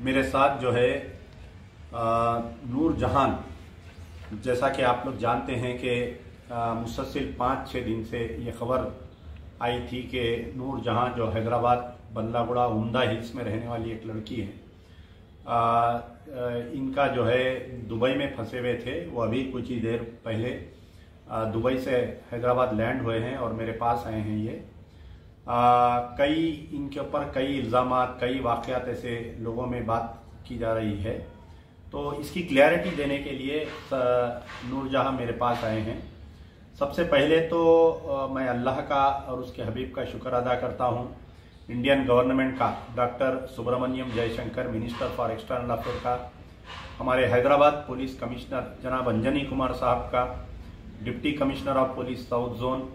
मेरे साथ जो है नूर जहान, जैसा कि आप लोग जानते हैं कि मुसलसिल 5-6 दिन से ये खबर आई थी कि नूर जहान जो हैदराबाद बल्लागुड़ा उम्दा हिल्स में रहने वाली एक लड़की है, इनका जो है दुबई में फंसे हुए थे। वो अभी कुछ ही देर पहले दुबई से हैदराबाद लैंड हुए हैं और मेरे पास आए हैं। ये कई इनके ऊपर कई इल्ज़ामात, कई वाक़यात ऐसे लोगों में बात की जा रही है, तो इसकी क्लैरिटी देने के लिए नूरजहां मेरे पास आए हैं। सबसे पहले तो मैं अल्लाह का और उसके हबीब का शुक्र अदा करता हूं, इंडियन गवर्नमेंट का, doctor Subrahmanyam Jaishankar minister for external affair का, हमारे हैदराबाद पुलिस कमिश्नर जनाब अंजनी कुमार साहब का, deputy commissioner of police south zone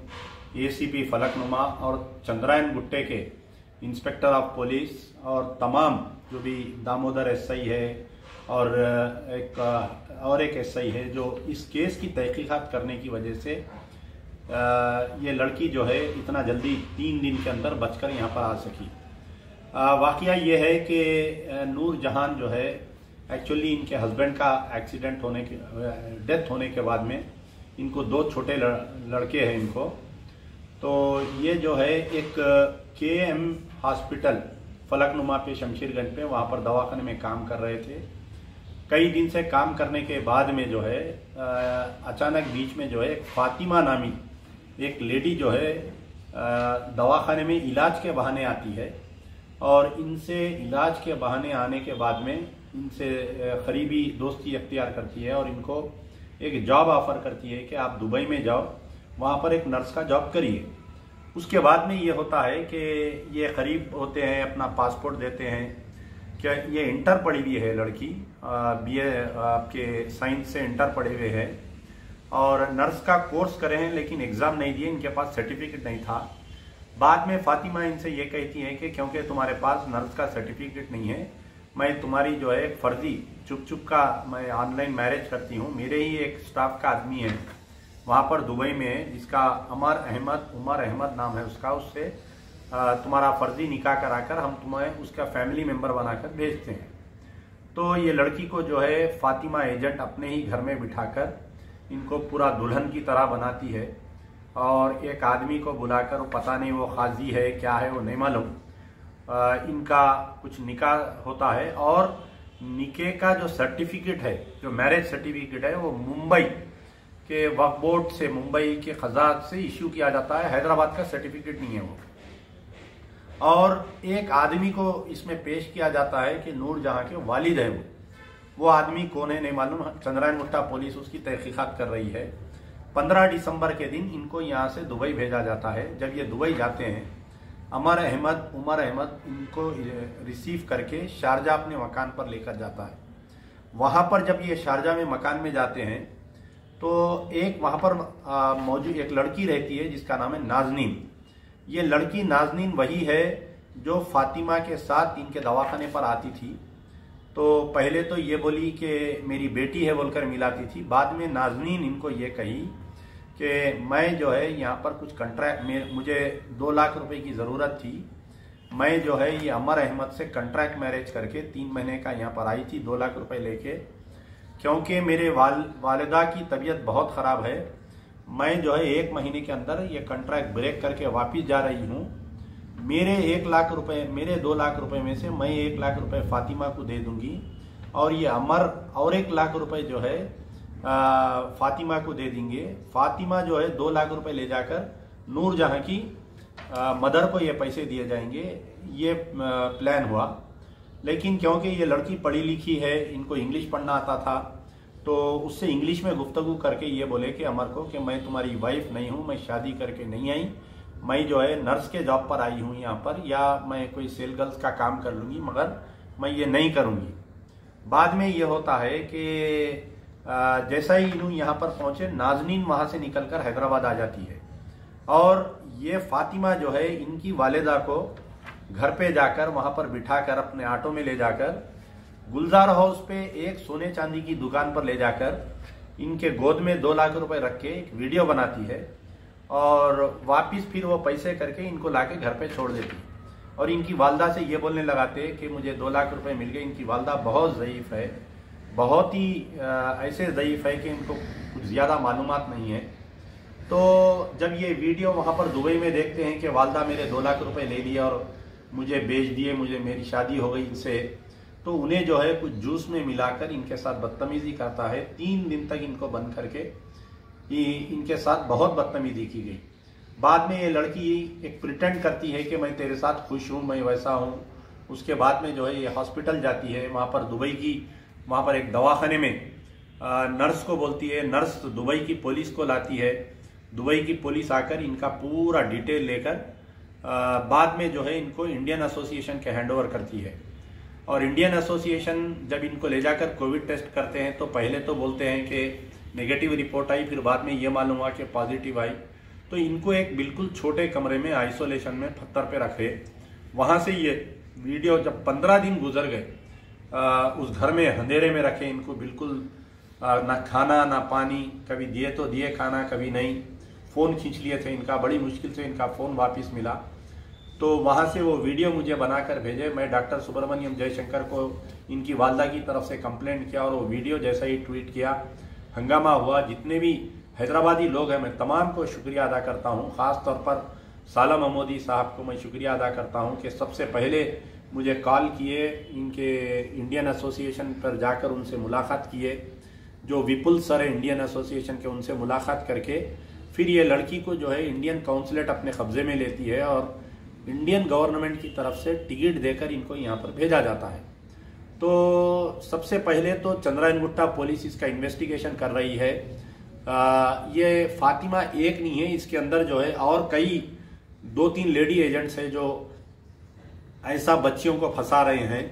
ACP Falaknuma और चंद्रायन गुट्टे के इंस्पेक्टर ऑफ पुलिस और तमाम जो भी दामोदर एसआई है और एक एसआई है जो इस केस की तहकीकात करने की वजह से ये लड़की जो है इतना जल्दी 3 दिन के अंदर बचकर यहाँ पर आ सकी। वाकया ये है कि नूर जहान जो है एक्चुअली इनके हस्बैंड का एक्सीडेंट होने के डेथ होने के बाद में इनको 2 छोटे लड़के हैं इनको। तो ये जो है एक KM हॉस्पिटल फलकनुमा पे शमशेरगंज पे वहाँ पर दवाखाने में काम कर रहे थे। कई दिन से काम करने के बाद में जो है अचानक बीच में जो है फातिमा नामी एक लेडी जो है दवाखाने में इलाज के बहाने आती है और इनसे इलाज के बहाने आने के बाद में इनसे करीबी दोस्ती अख्तियार करती है और इनको एक जॉब ऑफर करती है कि आप दुबई में जाओ, वहाँ पर एक नर्स का जॉब करिए। उसके बाद में ये होता है कि ये करीब होते हैं, अपना पासपोर्ट देते हैं। क्या ये इंटर पढ़ी हुई है लड़की, BA आपके साइंस से इंटर पढ़े हुए हैं और नर्स का कोर्स करे हैं, लेकिन एग्ज़ाम नहीं दिए, इनके पास सर्टिफिकेट नहीं था। बाद में फातिमा इनसे ये कहती है कि क्योंकि तुम्हारे पास नर्स का सर्टिफिकेट नहीं है, मैं तुम्हारी जो है फर्जी चुप का मैं ऑनलाइन मैरिज करती हूँ। मेरे ही एक स्टाफ का आदमी है वहाँ पर दुबई में जिसका उमर अहमद नाम है उसका, उससे तुम्हारा फर्जी निकाह कराकर हम तुम्हें उसका फैमिली मेंबर बनाकर भेजते हैं। तो ये लड़की को जो है फातिमा एजेंट अपने ही घर में बिठाकर इनको पूरा दुल्हन की तरह बनाती है और एक आदमी को बुलाकर, वो पता नहीं वो काजी है क्या है वो नहीं मालूम, इनका कुछ निकाह होता है और निकाह का जो सर्टिफिकेट है, जो मैरिज सर्टिफिकेट है, वो मुंबई के वक्फ बोर्ड से, मुंबई के खजात से इश्यू किया जाता है। हैदराबाद का सर्टिफिकेट नहीं है वो। और एक आदमी को इसमें पेश किया जाता है कि नूर जहां के वालिद है वो आदमी कौन है नहीं मालूम। चंद्रायन गुट्टा पुलिस उसकी तहकीकात कर रही है। 15 दिसंबर के दिन इनको यहाँ से दुबई भेजा जाता है। जब ये दुबई जाते हैं, उमर अहमद इनको रिसीव करके शारजा अपने मकान पर लेकर जाता है। वहाँ पर जब ये शारजा में मकान में जाते हैं तो एक वहाँ पर मौजूद एक लड़की रहती है जिसका नाम है नाजनीन। ये लड़की नाजनीन वही है जो फातिमा के साथ इनके दवाखाने पर आती थी। तो पहले तो ये बोली कि मेरी बेटी है बोलकर मिलाती थी। बाद में नाजनीन इनको ये कही कि मैं जो है यहाँ पर कुछ कंट्रैक्ट में, मुझे 2 लाख रुपए की ज़रूरत थी। मैं जो है ये उमर अहमद से कंट्रैक्ट मैरिज करके 3 महीने का यहाँ पर आई थी 2 लाख रुपए लेके, क्योंकि मेरे वालिदा की तबीयत बहुत ख़राब है। मैं जो है 1 महीने के अंदर ये कॉन्ट्रैक्ट ब्रेक करके वापस जा रही हूँ। मेरे 1 लाख रुपए, मेरे 2 लाख रुपए में से मैं 1 लाख रुपए फातिमा को दे दूंगी और ये अमर और 1 लाख रुपए जो है फातिमा को दे देंगे। फातिमा जो है 2 लाख रुपए ले जाकर नूर जहां की मदर को ये पैसे दिए जाएंगे। ये प्लान हुआ। लेकिन क्योंकि ये लड़की पढ़ी लिखी है, इनको इंग्लिश पढ़ना आता था, तो उससे इंग्लिश में गुफ्तगू करके ये बोले कि अमर को कि मैं तुम्हारी वाइफ नहीं हूँ, मैं शादी करके नहीं आई, मैं जो है नर्स के जॉब पर आई हूँ यहाँ पर, या मैं कोई सेल गर्ल्स का काम कर लूँगी, मगर मैं ये नहीं करूँगी। बाद में ये होता है कि जैसा ही इन्हों यहाँ पर पहुँचे, नाजनीन वहाँ से निकलकर हैदराबाद आ जाती है और ये फातिमा जो है इनकी वालिदा को घर पे जाकर वहाँ पर बिठाकर अपने ऑटो में ले जाकर गुलजार हाउस पे एक सोने चांदी की दुकान पर ले जाकर इनके गोद में 2 लाख रुपए रख के एक वीडियो बनाती है और वापिस फिर वो पैसे करके इनको लाके घर पे छोड़ देती। और इनकी वालदा से ये बोलने लगाते कि मुझे 2 लाख रुपए मिल गए। इनकी वालदा बहुत ज़ईफ़ है, बहुत ही ऐसे ज़ईफ़ है कि इनको कुछ ज़्यादा मालूमात नहीं है। तो जब ये वीडियो वहाँ पर दुबई में देखते हैं कि वालदा मेरे 2 लाख रुपए ले लिए और मुझे बेच दिए, मुझे मेरी शादी हो गई इनसे, तो उन्हें जो है कुछ जूस में मिलाकर इनके साथ बदतमीज़ी करता है। 3 दिन तक इनको बंद करके इनके साथ बहुत बदतमीज़ी की गई। बाद में ये लड़की एक प्रिटेंड करती है कि मैं तेरे साथ खुश हूँ, मैं वैसा हूँ। उसके बाद में जो है ये हॉस्पिटल जाती है, वहाँ पर दुबई की, वहाँ पर एक दवाखाने में नर्स को बोलती है, नर्स दुबई की पुलिस को लाती है। दुबई की पुलिस आकर इनका पूरा डिटेल लेकर बाद में जो है इनको इंडियन एसोसिएशन के हैंडओवर करती है। और इंडियन एसोसिएशन जब इनको ले जाकर कोविड टेस्ट करते हैं तो पहले तो बोलते हैं कि नेगेटिव रिपोर्ट आई, फिर बाद में ये मालूम हुआ कि पॉजिटिव आई। तो इनको एक बिल्कुल छोटे कमरे में आइसोलेशन में पत्थर पे रखे। वहाँ से ये वीडियो जब 15 दिन गुजर गए उस घर में अंधेरे में रखे, इनको बिल्कुल ना खाना ना पानी, कभी दिए तो दिए खाना, कभी नहीं। फ़ोन खींच लिए थे इनका, बड़ी मुश्किल से इनका फ़ोन वापस मिला। तो वहाँ से वो वीडियो मुझे बनाकर भेजे। मैं डॉक्टर सुब्रमण्यम जयशंकर को इनकी वालदा की तरफ से कंप्लेंट किया और वो वीडियो जैसा ही ट्वीट किया, हंगामा हुआ। जितने भी हैदराबादी लोग हैं मैं तमाम को शुक्रिया अदा करता हूँ। ख़ास तौर पर साला महमूदी साहब को मैं शुक्रिया अदा करता हूँ कि सबसे पहले मुझे कॉल किए, इनके इंडियन एसोसिएशन पर जाकर उनसे मुलाकात किए, जो विपुल सर है इंडियन एसोसिएशन के, उनसे मुलाकात करके फिर ये लड़की को जो है इंडियन काउंसलेट अपने कब्जे में लेती है और इंडियन गवर्नमेंट की तरफ से टिकट देकर इनको यहाँ पर भेजा जाता है। तो सबसे पहले तो चंद्रायनगुट्टा पुलिस इसका इन्वेस्टिगेशन कर रही है। ये फातिमा एक नहीं है, इसके अंदर जो है और कई 2-3 लेडी एजेंट्स हैं जो ऐसा बच्चियों को फंसा रहे हैं।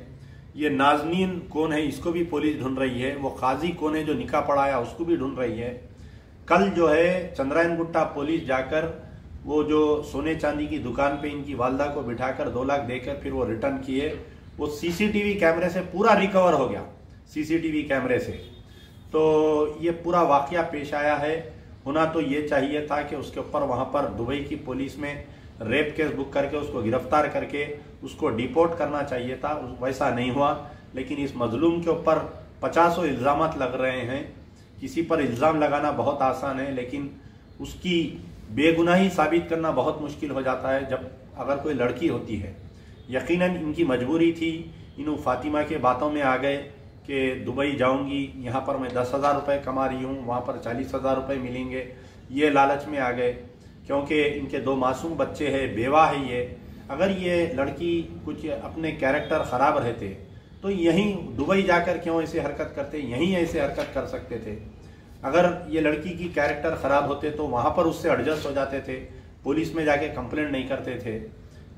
ये नाजनीन कौन है इसको भी पुलिस ढूंढ रही है। वो काजी कौन है जो निकाह पढ़ाया उसको भी ढूंढ रही है। कल जो है चंद्रायनगुट्टा पुलिस जाकर वो जो सोने चांदी की दुकान पे इनकी वालदा को बिठाकर 2 लाख देकर फिर वो रिटर्न किए। वो सीसीटीवी कैमरे से पूरा रिकवर हो गया, सीसीटीवी कैमरे से। तो ये पूरा वाकया पेश आया है। होना तो ये चाहिए था कि उसके ऊपर वहाँ पर दुबई की पुलिस में रेप केस बुक करके उसको गिरफ्तार करके उसको डिपोर्ट करना चाहिए था। वैसा नहीं हुआ। लेकिन इस मजलूम के ऊपर 50 इल्ज़ामात लग रहे हैं। किसी पर इल्ज़ाम लगाना बहुत आसान है, लेकिन उसकी बेगुनाही साबित करना बहुत मुश्किल हो जाता है जब अगर कोई लड़की होती है। यकीनन इनकी मजबूरी थी। इन फातिमा के बातों में आ गए कि दुबई जाऊंगी, यहाँ पर मैं 10,000 रुपये कमा रही हूँ, वहाँ पर 40,000 रुपये मिलेंगे, ये लालच में आ गए। क्योंकि इनके 2 मासूम बच्चे हैं, बेवा है ये। अगर ये लड़की कुछ अपने कैरेक्टर ख़राब रहते तो यहीं दुबई जाकर क्यों ऐसे हरकत करते, यहीं ऐसे हरकत कर सकते थे। अगर ये लड़की की कैरेक्टर ख़राब होते तो वहाँ पर उससे एडजस्ट हो जाते थे, पुलिस में जाके कंप्लेंट नहीं करते थे।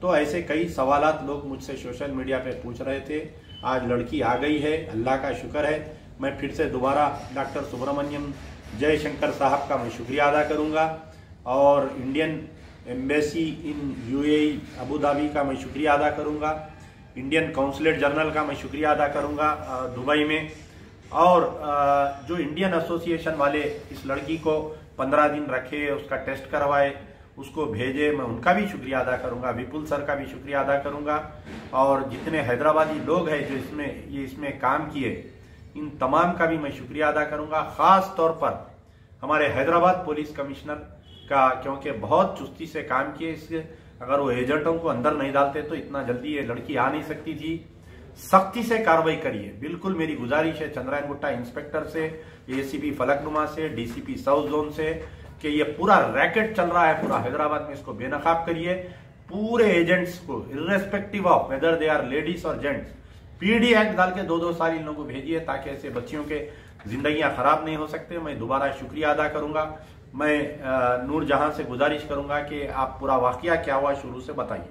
तो ऐसे कई सवालात लोग मुझसे सोशल मीडिया पे पूछ रहे थे। आज लड़की आ गई है, अल्लाह का शुक्र है। मैं फिर से दोबारा डॉक्टर सुब्रमण्यम जयशंकर साहब का मैं शुक्रिया अदा करूँगा और Indian embassy in UAE Abu Dhabi का मैं शुक्रिया अदा करूँगा, इंडियन काउंसलेट जनरल का मैं शुक्रिया अदा करूँगा दुबई में, और जो इंडियन एसोसिएशन वाले इस लड़की को 15 दिन रखे, उसका टेस्ट करवाए, उसको भेजे, मैं उनका भी शुक्रिया अदा करूंगा। विपुल सर का भी शुक्रिया अदा करूंगा और जितने हैदराबादी लोग हैं जो इसमें काम किए, इन तमाम का भी मैं शुक्रिया अदा करूंगा। ख़ास तौर पर हमारे हैदराबाद पुलिस कमिश्नर का, क्योंकि बहुत चुस्ती से काम किए। इससे अगर वो एजेंटों को अंदर नहीं डालते तो इतना जल्दी ये लड़की आ नहीं सकती थी। सख्ती से कार्रवाई करिए, बिल्कुल मेरी गुजारिश है चंद्रायनगुट्टा इंस्पेक्टर से, एसीपी फलकनुमा से, डीसीपी साउथ जोन से, कि ये पूरा रैकेट चल रहा है पूरा हैदराबाद में, इसको बेनकाब करिए। पूरे एजेंट्स को irrespective of whether they are ladies और जेंट्स, पीडी एक्ट डाल के 2-2 साल इन लोगों को भेजिए ताकि ऐसे बच्चियों के जिंदगियां खराब नहीं हो सकते। मैं दोबारा शुक्रिया अदा करूंगा। मैं नूरजहां से गुजारिश करूंगा कि आप पूरा वाकया क्या हुआ शुरू से बताइए।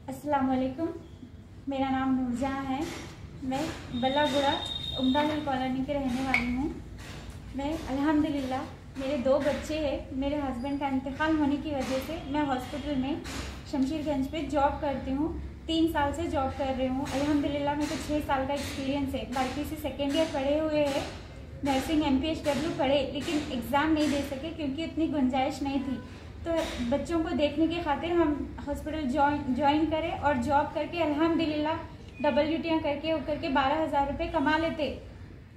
अस्सलाम वालेकुम, मेरा नाम नूरजहां है। मैं बल्लागुड़ा उम्दा हिल कॉलोनी के रहने वाली हूँ। मैं अल्हम्दुलिल्लाह, मेरे 2 बच्चे हैं। मेरे हस्बैंड का इंतकाल होने की वजह से मैं हॉस्पिटल में शमशीरगंज पे जॉब करती हूँ। 3 साल से जॉब कर रही हूँ। अल्हम्दुलिल्लाह मेरे को 6 साल का एक्सपीरियंस है। बाकी से 2nd ईयर पढ़े हुए हैं, नर्सिंग MPHW पढ़े, लेकिन एग्ज़ाम नहीं दे सके क्योंकि उतनी गुंजाइश नहीं थी। तो बच्चों को देखने के खातिर हम हॉस्पिटल ज्वाइन करें और जॉब करके अल्हम्दुलिल्लाह WTI करके 12,000 रुपये कमा लेते,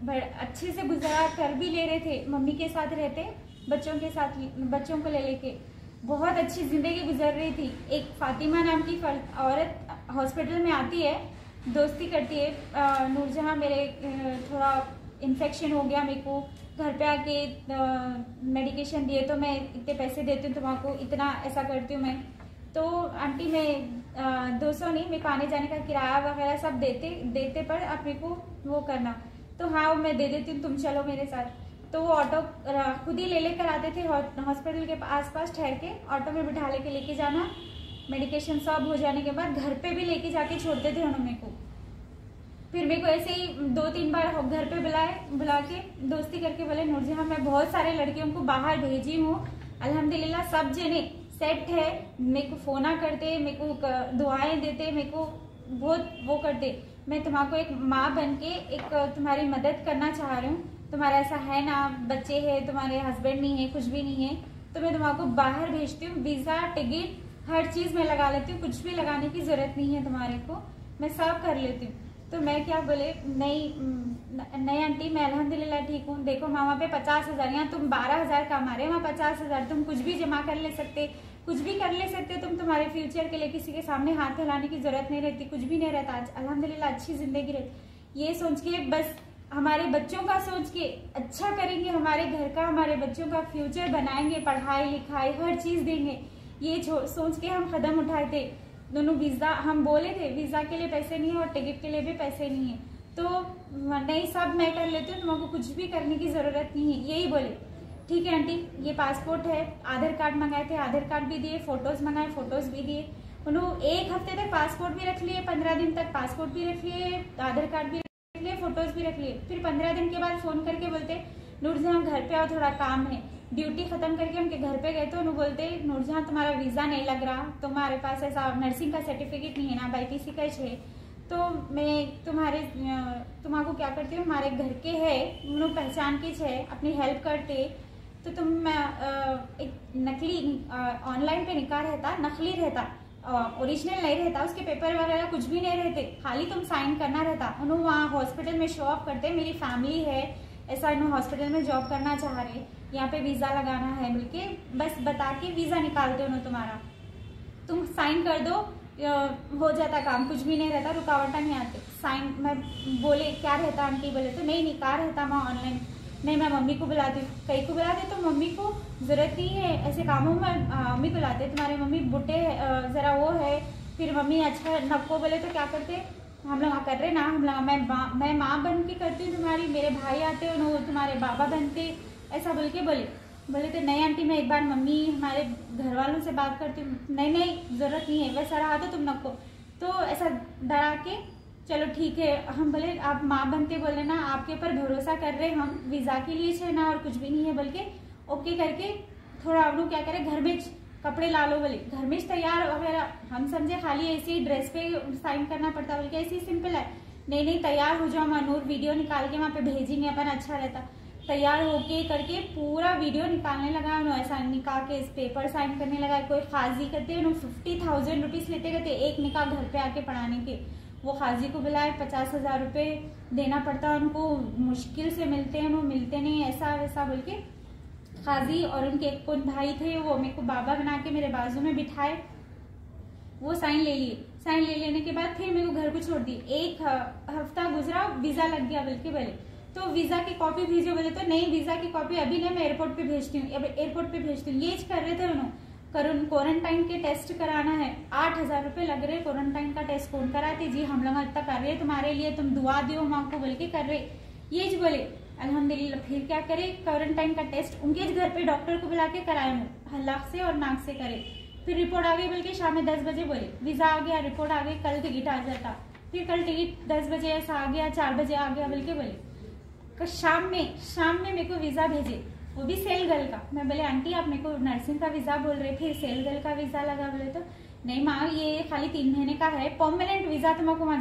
अच्छे से गुजारा कर भी ले रहे थे। मम्मी के साथ रहते, बच्चों को ले लेके बहुत अच्छी ज़िंदगी गुजर रही थी। एक फातिमा नाम की औरत हॉस्पिटल में आती है, दोस्ती करती है, नूरजहां मेरे थोड़ा इन्फेक्शन हो गया, मेरे को घर पे आके मेडिकेशन दिए तो मैं इतने पैसे देती हूँ तुम्हारा, इतना ऐसा करती हूँ मैं। तो आंटी मैं 200 नहीं, मेरे को आने जाने का किराया वगैरह सब देते पर आप मेरे को वो करना। तो हाँ मैं दे देती हूँ, तुम चलो मेरे साथ। तो वो ऑटो खुद ही ले लेकर आते थे, हॉस्पिटल के आसपास ठहर के ऑटो में बिठा लेके जाना। मेडिकेशन सब हो जाने के बाद घर पे भी लेके जाके छोड़ते थे उन्होंने को। फिर मेरे को ऐसे ही 2-3 बार घर पे बुला के दोस्ती करके बोले नूरजहां मैं बहुत सारे लड़कियों को बाहर भेजी हूँ, अल्हम्दुलिल्लाह सब जने सेट है, मेरे को फोना करते, मेरे को दुआएं देते, मेरे को बहुत वो करते। मैं तुम्हारा एक माँ बन के एक तुम्हारी मदद करना चाह रही हूँ, तुम्हारा ऐसा है ना, बच्चे हैं, तुम्हारे हस्बैंड नहीं है, कुछ भी नहीं है, तो मैं तुम्हारा बाहर भेजती हूँ, वीज़ा टिकट हर चीज़ मैं लगा लेती हूँ, कुछ भी लगाने की ज़रूरत नहीं है तुम्हारे को, मैं सब कर लेती हूँ। तो मैं क्या बोले, नहीं आंटी मैं अल्हम्दुलिल्लाह ठीक हूँ, देखो वहाँ पे 50,000, यहाँ तुम 12,000 कमा रहे, वहाँ 50,000, तुम कुछ भी जमा कर ले सकते, कुछ भी कर ले सकते, तुम तुम्हारे फ्यूचर के लिए किसी के सामने हाथ फैलाने की जरूरत नहीं रहती, कुछ भी नहीं रहता। आज अल्हम्दुलिल्लाह अच्छी जिंदगी रहती। ये सोच के बस हमारे बच्चों का सोच के अच्छा करेंगे, हमारे घर का, हमारे बच्चों का फ्यूचर बनाएंगे, पढ़ाई लिखाई हर चीज देंगे, ये सोच के हम कदम उठाए थे। दोनों वीजा हम बोले थे, वीजा के लिए पैसे नहीं है और टिकट के लिए भी पैसे नहीं है, तो नहीं सब मैं कर लेती हूँ, तुमको कुछ भी करने की जरूरत नहीं है, यही बोले। ठीक है आंटी, ये पासपोर्ट है, आधार कार्ड मंगाए थे, आधार कार्ड भी दिए, फोटोज मंगाए, फोटोज भी दिए। उन्होंने 1 हफ्ते तक पासपोर्ट भी रख लिए, 15 दिन तक पासपोर्ट भी रख लिए, आधार कार्ड भी रख लिए, फोटोज भी रख लिए। फिर 15 दिन के बाद फोन करके बोलते नूरजहां घर पे आओ, थोड़ा काम है। ड्यूटी खत्म करके उनके घर पे गए तो उन्होंने बोलते नूरजहां तुम्हारा वीजा नहीं लग रहा, तुम्हारे पास ऐसा नर्सिंग का सर्टिफिकेट नहीं है ना, BPC का है, तो मैं तुम्हारा क्या करती हूँ, हमारे घर के है, उन्होंने पहचान की है, अपनी हेल्प करते, तो तुम एक नकली ऑनलाइन पे निकाह रहता, नकली रहता, ओरिजिनल नहीं रहता, उसके पेपर वगैरह कुछ भी नहीं रहते, खाली तुम साइन करना रहता। उन्होंने वहाँ हॉस्पिटल में शो ऑफ करते मेरी फैमिली है, ऐसा इन्होंने हॉस्पिटल में जॉब करना चाह रहे, यहाँ पे वीजा लगाना है बोल के बस बता के वीजा निकालते उन्होंने, तुम्हारा तुम साइन कर दो, हो जाता काम, कुछ भी नहीं रहता, रुकावट नहीं आती। साइन मैं बोले क्या रहता आंटी, बोले तो नहीं निकाह रहता वहाँ ऑनलाइन। नहीं मैं मम्मी को बुलाती हूँ, कहीं को बुलाते तो मम्मी को जरूरत नहीं है ऐसे कामों में, मम्मी को बुलाते, तुम्हारे मम्मी बुढ़े जरा वो है, फिर मम्मी अच्छा नक्को बोले तो क्या करते, हम लोग कर रहे ना, हम लोग मैं माँ बन के करती हूँ तुम्हारी, मेरे भाई आते हो तुम्हारे बाबा बनते, ऐसा बोल के बोले तो नहीं आंटी मैं एक बार मम्मी हमारे घर वालों से बात करती हूँ, नहीं जरूरत नहीं है, वैसा रहा तो तुम नको, तो ऐसा डरा के चलो ठीक है। हम बोले आप माँ बनते बोले ना, आपके ऊपर भरोसा कर रहे हम, वीजा के लिए है ना और कुछ भी नहीं है बोल के ओके करके थोड़ा हम लोग क्या करें, घर में कपड़े ला लो बोले, घर में तैयार वगैरह, हम समझे खाली ऐसे ही ड्रेस पे साइन करना पड़ता बोल के ऐसे ही सिंपल है, नहीं तैयार हो जाओ मनूर, वीडियो निकाल के वहाँ पे भेजेंगे अपन, अच्छा रहता। तैयार होके करके पूरा वीडियो निकालने लगा, उन्होंने ऐसा निकाह के इस पेपर साइन करने लगा, कोई खाजी करते उन्होंने 50,000 रुपीज लेते करते एक निकाह घर पे आके पढ़ाने के, वो खाजी को बुलाए 50,000 रुपये देना पड़ता उनको, मुश्किल से मिलते हैं, वो मिलते नहीं, ऐसा वैसा बोल के खाजी और उनके एक भाई थे, वो मेरे को बाबा बना के मेरे बाजू में बिठाए, वो साइन ले लिए, साइन ले लेने के बाद फिर मेरे को घर को छोड़ दी। 1 हफ्ता गुजरा, वीजा लग गया बोल के बोले, तो वीजा की कॉपी भेजो बोले, तो नहीं वीजा की कॉपी अभी नहीं, मैं एयरपोर्ट पे भेजती हूँ, एयरपोर्ट पे भेजती हूँ, ये कर रहे थे उन्होंने। क्वारंटाइन के टेस्ट कराना है, 8,000 रुपये लग रहे, क्वारंटाइन का टेस्ट कौन कराते जी, हम लोग इतना कर रहे हैं तुम्हारे लिए, तुम दुआ दियो माँ को बोल के कर रहे, ये बोले अल्हम्दुलिल्लाह। फिर क्या करे, क्वारंटाइन का टेस्ट उनके घर पे डॉक्टर को बुला के कराए, हल्लाक से और नाक से करे, फिर रिपोर्ट आ गई बोल के शाम में 10 बजे बोले वीजा आ गया, रिपोर्ट आ गई, कल टिकट आ जाता, फिर कल टिकट 10 बजे ऐसा आ गया, 4 बजे आ गया बोल के बोले, शाम में मेरे को वीजा भेजे, वो भी सेल गर्ल का। मैं बोले आंटी आप मेरे को नर्सिंग का वीजा बोल रहे, फिर सेल गर्ल का वीजा लगा, बोले तो नहीं माँ ये खाली 3 महीने का है, परमानेंट वीजा तुमको वहाँ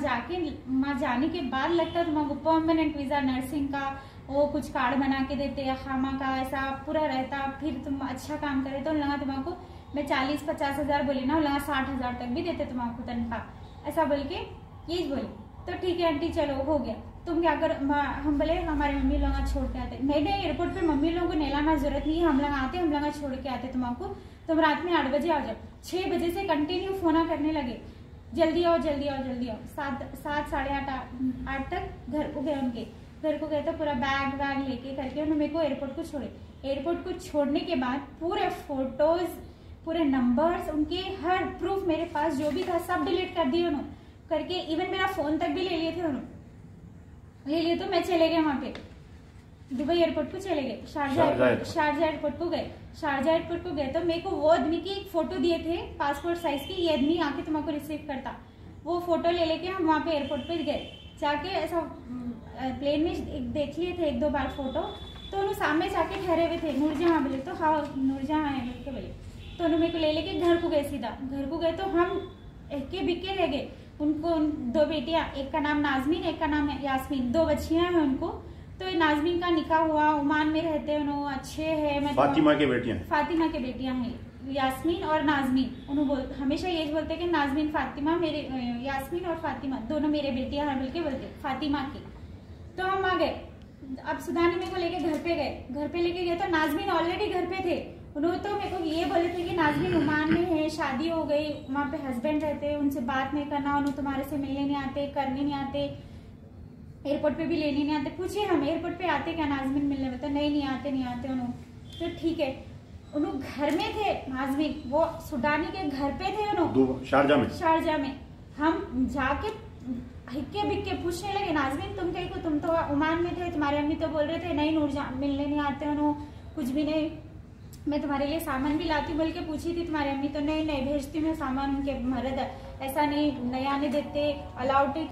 जाने के बाद लगता है तुमको परमानेंट वीजा नर्सिंग का, वो कुछ कार्ड बना के देते या खामा का ऐसा पूरा रहता, फिर तुम अच्छा काम करे तो लगा तुमको मैं 40-50 हज़ार बोली ना, लगा 60 हज़ार तक भी देते तुमको तनख्वाह, ऐसा बोल के ये बोली। तो ठीक है आंटी चलो हो गया, तुम क्या कर, हम बोले हमारे मम्मी लोग छोड़ के आते, नहीं एयरपोर्ट पे मम्मी लोगों को नेलाना जरूरत नहीं है, हम लोग आते, हम लोग छोड़ के आते तुमको, तुम रात में 8 बजे आ जाओ। 6 बजे से कंटिन्यू फोन करने लगे, जल्दी आओ जल्दी आओ जल्दी आओ। 7 साढ़े 8 तक घर को गए, उनके घर को गए तो पूरा बैग वैग लेके करके उन्होंने मेरे को एयरपोर्ट को छोड़े। एयरपोर्ट को छोड़ने के बाद पूरे फोटोज, पूरे नंबर्स, उनके हर प्रूफ मेरे पास जो भी था सब डिलीट कर दिए उन्होंने करके, इवन मेरा फोन तक भी ले लिए थे उन्होंने, ले लिए। तो मैं चले गए वहां पे दुबई एयरपोर्ट को चले गए, शारजा एयरपोर्ट को गए। शारजा एयरपोर्ट को गए तो मेरे को वो आदमी की एक फोटो दिए थे पासपोर्ट साइज की, ये आदमी आके तुमको रिसीव करता, वो फोटो ले लेके हम वहाँ पे एयरपोर्ट पे गए। जाके ऐसा प्लेन में देख लिए थे 1-2 बार फोटो, तो उन्होंने सामने जाके ठहरे हुए थे, नूरजहां बोले, तो हाँ नूरजहां है बोल के बोले, तो उन्होंने मेरे को ले लेके घर को गए, सीधा घर को गए। तो हम इक्के बिक्के रह गए। उनको 2 बेटियां, एक का नाम नाजमीन, एक का नाम यास्मीन, 2 बच्चियां हैं उनको। तो नाजमीन का निकाह हुआ, ओमान में रहते हैं, उन्होंने अच्छे है, फातिमा के बेटियां हैं यास्मीन और नाजमीन। उन्होंने हमेशा ये बोलते कि नाजमीन फातिमा, मेरे यास्मीन और फातिमा दोनों मेरे बेटियां हैं बोल के बोलते फातिमा की। तो हम आ गए, अब सुदानी मेरे को लेके घर पे गए। घर पे लेके गए तो नाजमीन ऑलरेडी घर पे थे। उन्होंने तो मेरे को ये बोले थे कि नाजमीन ओमान में है, शादी हो गई, वहाँ पे हस्बैंड रहते हैं, उनसे बात नहीं करना, उन्हें तुम्हारे से मिलने नहीं आते, करने नहीं आते, एयरपोर्ट पे भी लेने नहीं आते। पूछिए हम एयरपोर्ट पे आते क्या नाजमीन मिलने में, तो नहीं आते उन्होंने। तो ठीक है, उन्होंने घर में थे नाजमीन, वो सुडानी के घर पे थे उन्होंने शारजा में। हम जाके हिक्के बिक्के पूछने लगे, नाजमीन तुम कहीं को, तुम तो ओमान में थे, तुम्हारे अम्मी तो बोल रहे थे नहीं नूरजहां मिलने नहीं आते उन्होंने, कुछ भी नहीं, मैं तुम्हारे लिए सामान भी लाती बोल के पूछी थी तुम्हारी अम्मी, तो नहीं भेजती मैं सामान, उनके मर्द ऐसा नहीं आने देते, अलाउड नहीं।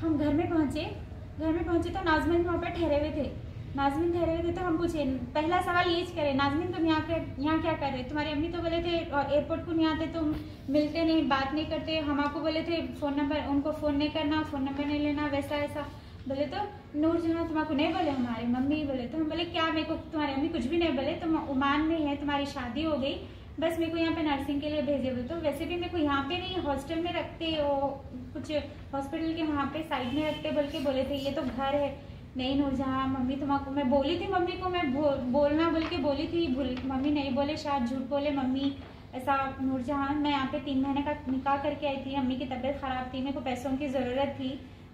हम घर में पहुंचे तो नाजमीन वहाँ पे ठहरे हुए थे। तो हम पूछे, पहला सवाल ये करे, नाजमीन तुम यहाँ क्या कर रहे, तुम्हारी अम्मी तो बोले थे एयरपोर्ट को नहीं आते, तुम मिलते नहीं, बात नहीं करते, हम आपको बोले थे फोन नंबर, उनको फोन नहीं करना, फोन नंबर नहीं लेना, वैसा ऐसा बोले। तो नूरजहां तुमको नहीं बोले, हमारी मम्मी बोले। तो हम बोले क्या, मेरे को तुम्हारी अम्मी कुछ भी नहीं बोले, तुम ओमान में है, तुम्हारी शादी हो गई, बस मेरे को यहाँ पे नर्सिंग के लिए भेजे। बोले तो वैसे भी मेरे को यहाँ पे नहीं, हॉस्टल में रखते, वो कुछ हॉस्पिटल के वहाँ पे साइड में रखते बोल के बोले थे, ये तो घर है। नहीं नूरजहां मम्मी तुमको, मैं बोली थी मम्मी को, मैं बोलना बोल के बोली थी, मम्मी नहीं बोले, शायद झूठ बोले मम्मी ऐसा। नूरजहां मैं यहाँ पे 3 महीने का निकाह करके आई थी, अम्मी की तबीयत खराब थी, मेरे को पैसों की ज़रूरत थी,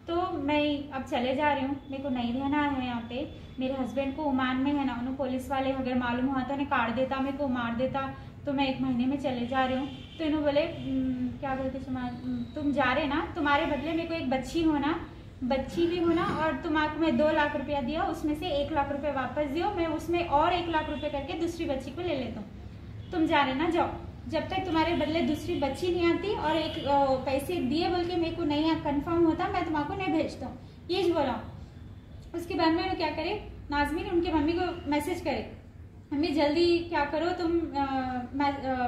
तो मैं अब चले जा रही हूँ, मेरे को नहीं रहना है यहाँ पे। मेरे हस्बैंड को ओमान में है ना, उन्होंने पुलिस वाले अगर मालूम हुआ तो उन्हें काट देता, मेरे को मार देता, तो मैं 1 महीने में चले जा रही हूँ। तो इन्होंने बोले क्या बोलते, तुम जा रहे ना, तुम्हारे बदले मेरे को एक बच्ची भी होना, और तुम्हारे मैं 2 लाख रुपया दिया, उसमें से 1 लाख रुपया वापस दियो, मैं उसमें और 1 लाख रुपये करके दूसरी बच्ची को ले लेता हूँ, तुम जा रहे ना, जाओ, जब तक तुम्हारे बदले दूसरी बच्ची नहीं आती और एक पैसे दिए बोल के मेरे को नहीं कंफर्म होता, मैं तुम्हारा नहीं भेजता हूँ, ये बोला। उसके बाद में क्या करे, नाजमीन उनके मम्मी को मैसेज करे, मम्मी जल्दी क्या करो तुम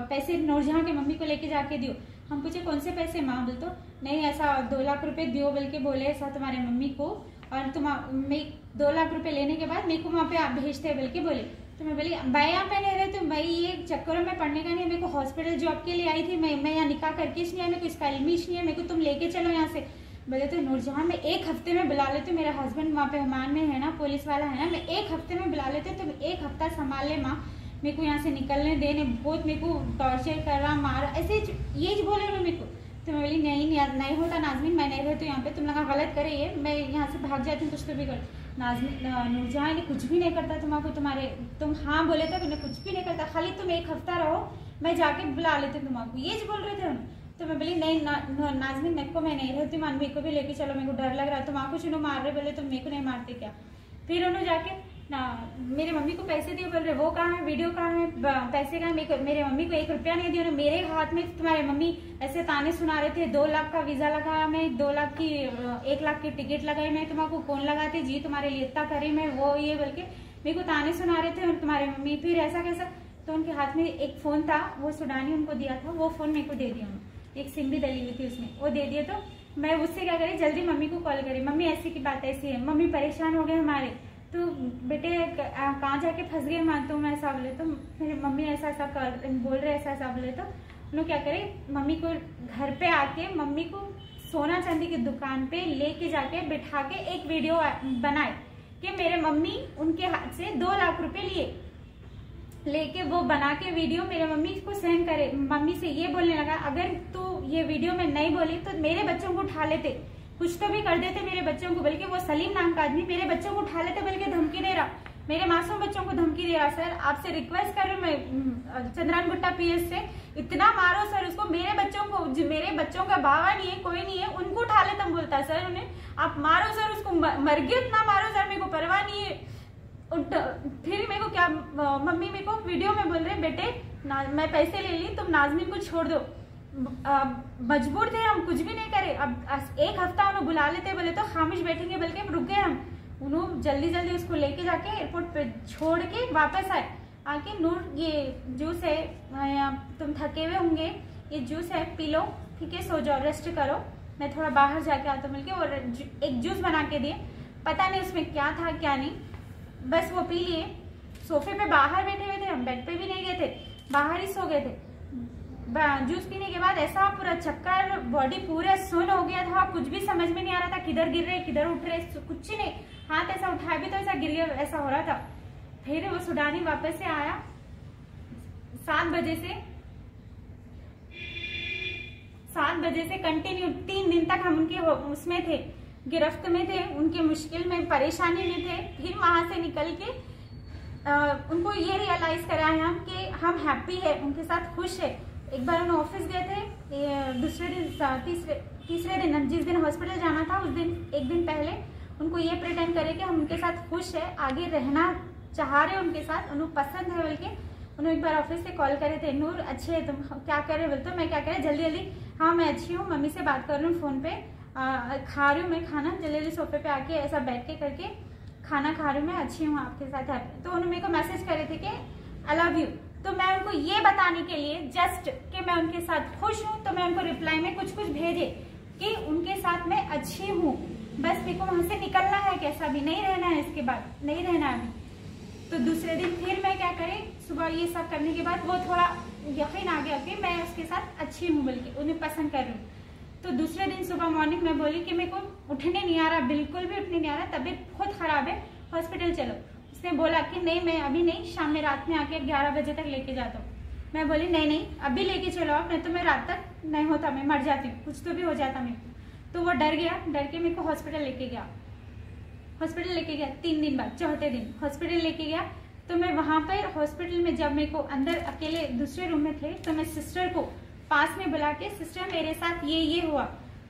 पैसे नूरजहां के मम्मी को लेके जाके दियो। हम पूछे कौन से पैसे, माँ बोल तो नहीं ऐसा 2 लाख रुपए दियो बोल के बोले ऐसा तुम्हारे मम्मी को, और तुम मैं 2 लाख रुपए लेने के बाद मेरे को वहाँ पे आप भेजते बोल के बोले। तो मैं बोली मैं यहाँ पे नहीं रहे, तो मैं ये चक्करों में पढ़ने का नहीं, मेरे को हॉस्पिटल जॉब के लिए आई थी, मैं यहाँ निकाह करके नहीं है, मेरे को इसका इल्म ही नहीं है, मेरे को तुम लेके चलो यहाँ से। बोले तो नूरजहां मैं 1 हफ्ते में बुला लेती हूँ, मेरा हस्बैंड वहाँ पे ओमान में है ना, पुलिस वाला है ना, मैं 1 हफ्ते में बुला लेते, तो 1 हफ्ता संभाल ले माँ, मेरे को यहाँ से निकलने देने, बहुत मेरे को टॉर्चर कर रहा, मारा, ऐसे ये बोले ना मेरे को। तो मैं बोली नहीं होता नाजमीन, मैं नहीं रहती यहाँ पे, तुम लोग गलत करे ये, मैं यहाँ से भाग जाती हूँ, कुछ तो भी कर। नाजमीन नूरजहां ने कुछ भी नहीं करता तुमको, तुम हाँ बोले थे, मैंने कुछ भी नहीं करता, खाली तुम 1 हफ्ता रहो, मैं जाके बुला लेती हूँ तुमको, ये बोल रहे थे हम। तो मैं बोली नहीं नाजमीन मेरे को, मैं नहीं रहती, मान मेरे को भी लेके चलो, मेरे को डर लग रहा है, तुम कुछ उन्होंने मार रहे, बोले तुम मेरे को नहीं मारते क्या। फिर उन्होंने जाके ना मेरे मम्मी को पैसे दिए, बोल रहे वो कहाँ है, वीडियो कहाँ है, पैसे कहाँ है, मेरे मम्मी को 1 रुपया नहीं दिया, मेरे हाथ में तुम्हारे मम्मी ऐसे ताने सुना रहे थे, 2 लाख का वीजा लगाया मैं, 2 लाख की 1 लाख की टिकट लगाई मैं, तुमको कौन लगाते जी, तुम्हारे लिए इतना करी मैं, वो ये बोल के मेरे को ताने सुना रहे थे तुम्हारे मम्मी। फिर ऐसा कैसा, तो उनके हाथ में एक फोन था, वो सुडानी उनको दिया था, वो फोन मेरे को दे दिया, एक सिम भी डली हुई थी उसमें, वो दे दिया। तो मैं उससे क्या करी, जल्दी मम्मी को कॉल करी, मम्मी ऐसी की बात ऐसी है, मम्मी परेशान हो गए हमारे, तो बेटे कहाँ जाके फंस गए माँ, तुम ऐसा बोले तो मेरी मम्मी ऐसा ऐसा बोल रहे, ऐसा बोले तो उन्होंने क्या करे, मम्मी को घर पे आके मम्मी को सोना चांदी की दुकान पे लेके जाके बिठा के एक वीडियो बनाए कि मेरे मम्मी उनके हाथ से 2 लाख रुपए लिए, लेके वो बना के वीडियो मेरे मम्मी को सेंड करे। मम्मी से ये बोलने लगा, अगर तू ये वीडियो में नहीं बोली तो मेरे बच्चों को उठा लेते, कुछ तो भी कर देते मेरे बच्चों को। बल्कि वो सलीम नाम का आदमी मेरे बच्चों को उठा लेते, बल्कि धमकी दे रहा, मेरे मासूम बच्चों को धमकी दे रहा। सर आपसे रिक्वेस्ट कर रही हूँ मैं चंद्रान गुट्टा PS से, इतना मारो सर उसको, मेरे बच्चों को, मेरे बच्चों का बाबा नहीं है, कोई नहीं है, उनको उठा लेता बोलता है सर उन्हें, आप मारो सर उसको, मर गए उतना मारो सर, मेरे को परवाह नहीं है। फिर मेरे को क्या, मम्मी मेरे को वीडियो में बोल रहे, बेटे मैं पैसे ले ली, तुम नाजमीन को छोड़ दो। मजबूर थे हम, कुछ भी नहीं करे। अब 1 हफ्ता उन्होंने बुला लेते, बोले तो खामिश बैठेंगे, बल्कि रुक गए हम। उन्होंने जल्दी जल्दी उसको लेके जाके एयरपोर्ट पे छोड़ के वापस आए, आके नूर ये जूस है, तुम थके हुए होंगे, ये जूस है पी लो, ठीक है, सो जाओ, रेस्ट करो, मैं थोड़ा बाहर जाके आता हूँ मिलके। और एक जूस बना के दिए, पता नहीं उसमें क्या था क्या नहीं, बस वो पी लिए। सोफे पे बाहर बैठे हुए थे हम, बेड पे भी नहीं गए थे, बाहर ही सो गए थे। जूस पीने के बाद ऐसा पूरा चक्कर, बॉडी पूरा सुन हो गया था, कुछ भी समझ में नहीं आ रहा था, किधर गिर रहे किधर उठ रहे, कुछ ही नहीं, हाथ ऐसा उठाया भी तो ऐसा गिर गया, ऐसा हो रहा था। फिर वो सुडानी वापस से आया 7 बजे से कंटिन्यू 3 दिन तक हम उनके उसमें थे, गिरफ्त में थे, उनके मुश्किल में, परेशानी में थे। फिर वहां से निकल के उनको ये रियलाइज कराए हम कि हम हैप्पी है, उनके साथ खुश है। एक बार उन्हें ऑफिस गए थे, दूसरे दिन तीसरे दिन जिस दिन हॉस्पिटल जाना था उस दिन 1 दिन पहले उनको ये प्रिटेंड करे कि हम उनके साथ खुश है, आगे रहना चाह रहे उनके साथ, उन्हें पसंद है। बल्कि उन्होंने एक बार ऑफिस से कॉल करे थे, नूर अच्छे है तुम, क्या कर रहे हो? बोलते मैं क्या करे, जल्दी जल्दी, हाँ मैं अच्छी हूँ, मम्मी से बात कर रही हूँ फोन पे, खा रही हूँ मैं खाना, जल्दी जल्दी सोफे पे आके ऐसा बैठ के करके खाना खा रही हूँ, मैं अच्छी हूँ, आपके साथ हैप्पी। तो उन्होंने मेरे को मैसेज करे थे कि आई लव यू। तो मैं उनको ये बताने के लिए जस्ट कि मैं उनके साथ खुश हूँ, तो मैं उनको रिप्लाई में कुछ भेजे कि उनके साथ मैं अच्छी हूँ, बस मेरे को वहां से निकलना है, कैसा भी नहीं रहना है, इसके बाद नहीं रहना है अभी। तो दूसरे दिन फिर मैं क्या करे, सुबह ये सब करने के बाद वो थोड़ा यकीन आ गया कि मैं उसके साथ अच्छी हूँ, बल्कि उन्हें पसंद कर रही हूँ। तो दूसरे दिन सुबह मॉर्निंग में बोली कि मेरे को उठने नहीं आ रहा, बिल्कुल भी उठने नहीं आ रहा, तबीयत बहुत खराब है, हॉस्पिटल चलो। उसने बोला कि नहीं मैं अभी नहीं, शाम में रात में आके 11 बजे तक लेके जाता हूँ। मैं बोली नहीं अभी लेके चलो आप, नहीं तो मैं रात तक नहीं होता, मैं मर जाती हूँ, कुछ तो भी हो जाता मेरे को। तो वो डर गया, डर के मेरे को हॉस्पिटल लेके गया। 3 दिन बाद, चौथे दिन हॉस्पिटल लेके गया। तो मैं वहां पर हॉस्पिटल में जब मेरे को अंदर अकेले दूसरे रूम में थे, तो मैं सिस्टर को पास में बुला के, सिस्टर मेरे साथ ये हुआ।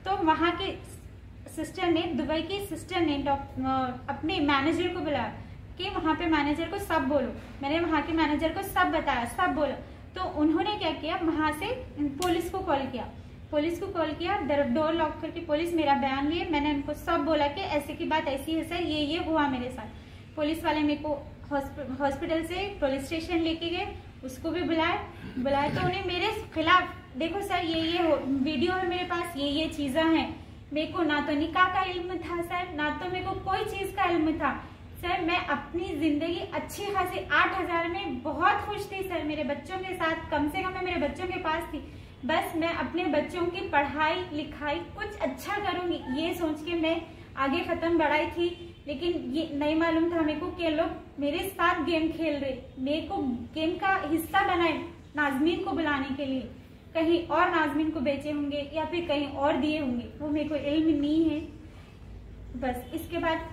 तो वहां के सिस्टर ने, दुबई की सिस्टर ने अपने मैनेजर को बुलाया कि वहां पे मैनेजर को सब बोलो। मैंने वहां के मैनेजर को सब बताया, सब बोलो। तो उन्होंने क्या किया, वहां से पुलिस को कॉल किया, डोर लॉक करके पुलिस मेरा बयान लिए। मैंने उनको सब बोला कि ऐसे की बात ऐसी है सर, ये हुआ मेरे साथ। पुलिस वाले मेरे को हॉस्पिटल से पुलिस स्टेशन लेके गए, उसको भी बुलाए तो उन्हें मेरे खिलाफ, देखो सर ये वीडियो है मेरे पास, ये चीजें हैं। मेरे को ना तो निकाह का इल्म था सर, ना तो मेरे को कोई चीज का इल्म था सर। मैं अपनी जिंदगी अच्छी खासी 8000 में बहुत खुश थी सर, मेरे बच्चों के साथ, कम से कम मैं मेरे बच्चों के पास थी। बस मैं अपने बच्चों की पढ़ाई लिखाई कुछ अच्छा करूंगी, ये सोच के मैं आगे कदम बढ़ाई थी। लेकिन ये नहीं मालूम था मेरे को कि लोग मेरे साथ गेम खेल रहे, मेरे को गेम का हिस्सा बनाए नाजमीन को बुलाने के लिए, कहीं और नाजमीन को बेचे होंगे या फिर कहीं और दिए होंगे, वो मेरे को इल्म नहीं है। बस इसके बाद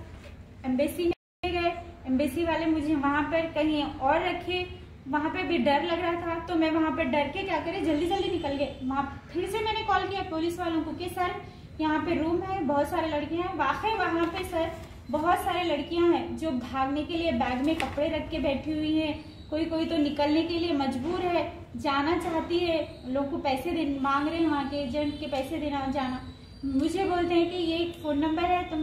एम्बेसी में गए, एम्बेसी वाले मुझे वहां पर कहीं और रखे, वहां पे भी डर लग रहा था। तो मैं वहां पर डर के क्या करे, जल्दी निकल गए। वहां फिर से मैंने कॉल किया पुलिस वालों को कि सर यहाँ पे रूम है, बहुत सारे लड़कियां हैं। वाकई वहां पे सर बहुत सारे लड़कियां हैं जो भागने के लिए बैग में कपड़े रख के बैठी हुई हैं, कोई तो निकलने के लिए मजबूर है, जाना चाहती है, लोग को पैसे मांग रहे हैं, वहाँ के एजेंट के पैसे देना जाना। मुझे बोलते हैं कि ये फ़ोन नंबर है, तुम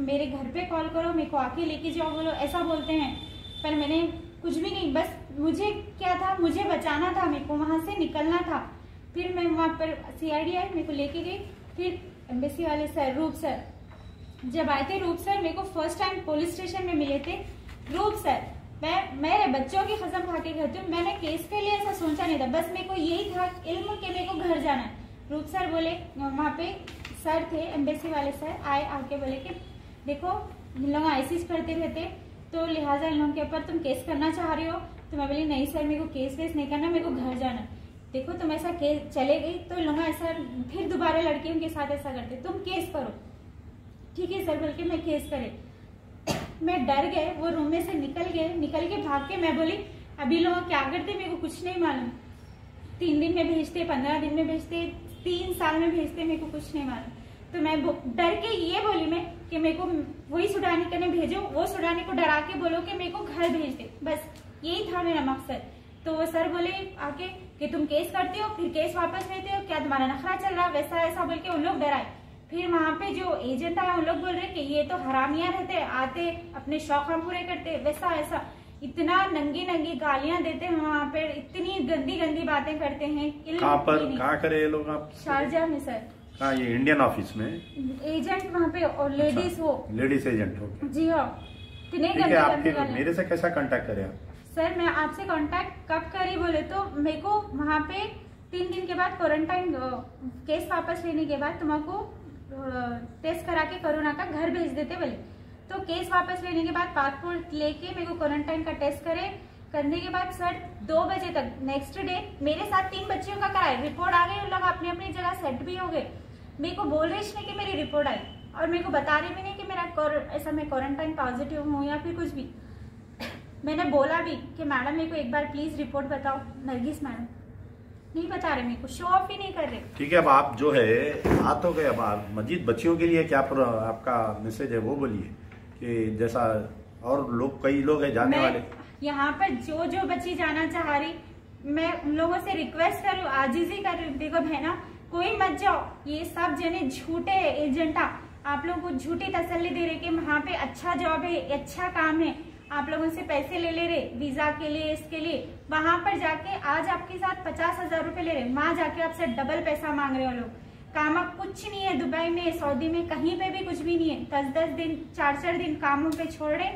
मेरे घर पे कॉल करो, मेरे को आके लेके जाओ, बोलो, ऐसा बोलते हैं। पर मैंने कुछ भी नहीं, बस मुझे क्या था, मुझे बचाना था, मेरे को वहाँ से निकलना था। फिर मैं वहाँ पर CID आई, मेरे को लेके गई। फिर एम्बेसी वाले सर, रूप सर, जब आए थे रूप सर, मेरे को फर्स्ट टाइम पुलिस स्टेशन में मिले थे। रूप सर, मैं मेरे बच्चों की कसम खा के कहती हूँ, मैंने केस के लिए ऐसा सोचा नहीं था, बस मेरे को यही था इल्म के मेरे को घर जाना है। रूप सर बोले, वहाँ पे सर थे एम्बेसी वाले सर, आए आके बोले कि देखो इन लोग ऐसे करते रहते, तो लिहाजा इन लोगों के ऊपर तुम केस करना चाह रही हो। तो मैं बोली नहीं सर, मेरे को केस वेस नहीं करना, मेरे को घर जाना। देखो तुम ऐसा केस चले गई तो लोग ऐसा फिर दोबारा लड़कियों के साथ ऐसा करते, तुम केस करो। ठीक है सर बोल के मैं केस करे। मैं डर गए, वो रूम में से निकल के भाग के मैं बोली अभी लोग क्या करते मेरे को कुछ नहीं मालूम। 3 दिन में भेजते, 15 दिन में भेजते, 3 साल में भेजते, मेरे को कुछ नहीं मालूम। तो मैं डर के ये बोली मैं कि मेरे को वही सुडानी करने भेजो, वो सुडानी को डरा के बोलो कि मेरे को घर भेज दे, बस यही था मेरा मकसद। तो वो सर बोले आके कि तुम केस करती हो फिर केस वापस लेते हो, क्या तुम्हारा नखरा चल रहा, वैसा ऐसा बोल के उन लोग डराए। फिर वहाँ पे जो एजेंट आया उन लोग बोल रहे कि ये तो हरामियां रहते, आते अपने शौक पूरे करते, वैसा ऐसा, इतना नंगी गालियां देते हैं वहाँ पे, इतनी गंदी बातें करते हैं। कहाँ करे ये लोग? आप शारजा में सर। हाँ, ये इंडियन ऑफिस में एजेंट वहाँ पे, और लेडीज अच्छा, वो लेडीज एजेंट हो। जी हाँ, इतने गंदे। मेरे से कैसा कांटेक्ट करे आप? सर मैं आपसे कांटेक्ट कब करी बोले तो मेरे को वहाँ पे 3 दिन के बाद क्वारंटाइन केस वापस लेने के बाद तुम्हारा टेस्ट करा के कोरोना का घर भेज देते बोले। तो केस वापस लेने के बाद पासपोर्ट लेके मेरे को क्वारंटाइन का टेस्ट करने के बाद सर 2 बजे तक नेक्स्ट डे मेरे साथ 3 बच्चियों का कराए, रिपोर्ट आ गई, उन लोग अपनी अपनी जगह सेट भी हो गए। मेरे को बोल रही नहीं कि मेरी रिपोर्ट आई, और मेरे को बता रही भी नहीं कि मेरा ऐसा मैं क्वारंटाइन पॉजिटिव हूँ या फिर कुछ भी। मैंने बोला भी कि मैडम मेरे को एक बार प्लीज रिपोर्ट बताओ, नरगिस मैडम नहीं बता रहे, मेरे को शो ऑफ भी नहीं कर रहे। ठीक है, अब आप जो है आ तो गए, अब आप मजीद बच्चियों के लिए क्या आपका मैसेज है वो बोलिए, कि जैसा और लोग कई लोग हैं जानने वाले यहाँ पर जो बच्ची जाना चाह रही, मैं उन लोगों से रिक्वेस्ट कर रही हूँ, आजीजी कर रही हूँ, देखो बहना कोई मत जाओ, ये सब जने झूठे एजेंटा आप लोगों को झूठी तसल्ली दे रहे कि वहाँ पे अच्छा जॉब है, अच्छा काम है, आप लोगों से पैसे ले रहे वीजा के लिए, इसके लिए। वहां पर जाके आज आपके साथ 50,000 रुपए ले रहे, वहां जाके आपसे डबल पैसा मांग रहे हो लोग। काम अब कुछ नहीं है, दुबई में सऊदी में कहीं पे भी कुछ भी नहीं है। 10-10 दिन 4-4 दिन कामों पे छोड़ रहे,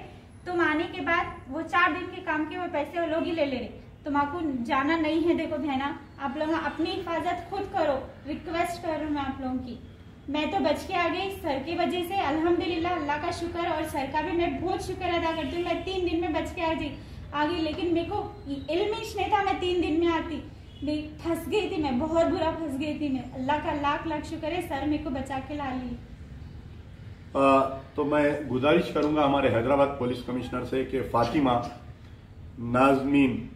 तुम आने के बाद वो 4 दिन के काम के वो पैसे वो लोग ही ले रहे, तुम्हारा जाना नहीं है। देखो बहना, आप लोग अपनी हिफाजत खुद करो, रिक्वेस्ट कर रही हूँ मैं आप लोगों की। मैं तो बच के आ गई सर की वजह से, अल्हम्दुलिल्लाह, अल्लाह का शुक्र, और सर का भी मैं बहुत शुक्र अदा करती हूँ। मैं 3 दिन में बच के आ गई, लेकिन मेरे को इल्म ही नहीं था मैं 3 दिन में आती, फंस गई थी मैं, बहुत बुरा फंस गई थी मैं। अल्लाह का लाख शुक्र है, सर मेरे को बचा के ला ली। तो मैं गुजारिश करूंगा हमारे हैदराबाद पुलिस कमिश्नर से कि फातिमा, नाजमीन,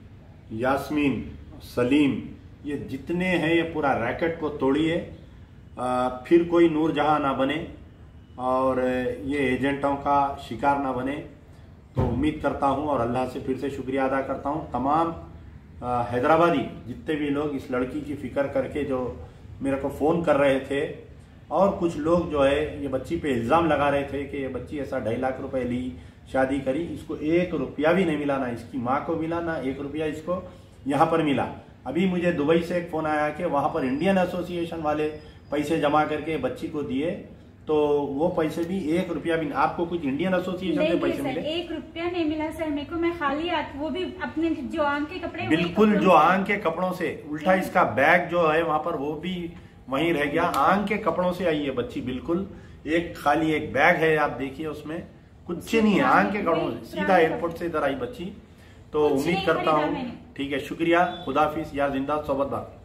यास्मीन, सलीम, ये जितने हैं ये पूरा रैकेट को तोड़िए, फिर कोई नूरजहां ना बने और ये एजेंटों का शिकार ना बने। तो उम्मीद करता हूं और अल्लाह से फिर से शुक्रिया अदा करता हूं तमाम हैदराबादी जितने भी लोग इस लड़की की फिक्र करके जो मेरे को फ़ोन कर रहे थे, और कुछ लोग जो है ये बच्ची पे इल्ज़ाम लगा रहे थे कि ये बच्ची ऐसा 2.5 लाख रुपए ली, शादी करी, इसको 1 रुपया भी नहीं मिला, ना इसकी माँ को मिला, ना 1 रुपया इसको यहाँ पर मिला। अभी मुझे दुबई से एक फ़ोन आया कि वहाँ पर इंडियन एसोसिएशन वाले पैसे जमा करके बच्ची को दिए, तो वो पैसे भी 1 रुपया भी। आपको कुछ इंडियन एसोसिएशन से पैसे मिले? 1 रुपया नहीं मिला सर मेरे को, मैं खाली वो भी अपने जो आंग के कपड़े, बिल्कुल जो आंग के कपड़ों से, उल्टा इसका बैग जो है वहां पर वो भी वहीं रह गया। आंग के कपड़ों से आई है बच्ची, बिल्कुल खाली एक बैग है, आप देखिए उसमें कुछ नहीं है, आंग के कपड़ों से सीधा एयरपोर्ट से इधर आई बच्ची। तो उम्मीद करता हूँ, ठीक है, शुक्रिया, खुदाफिज, या जिंदा सोबत बात।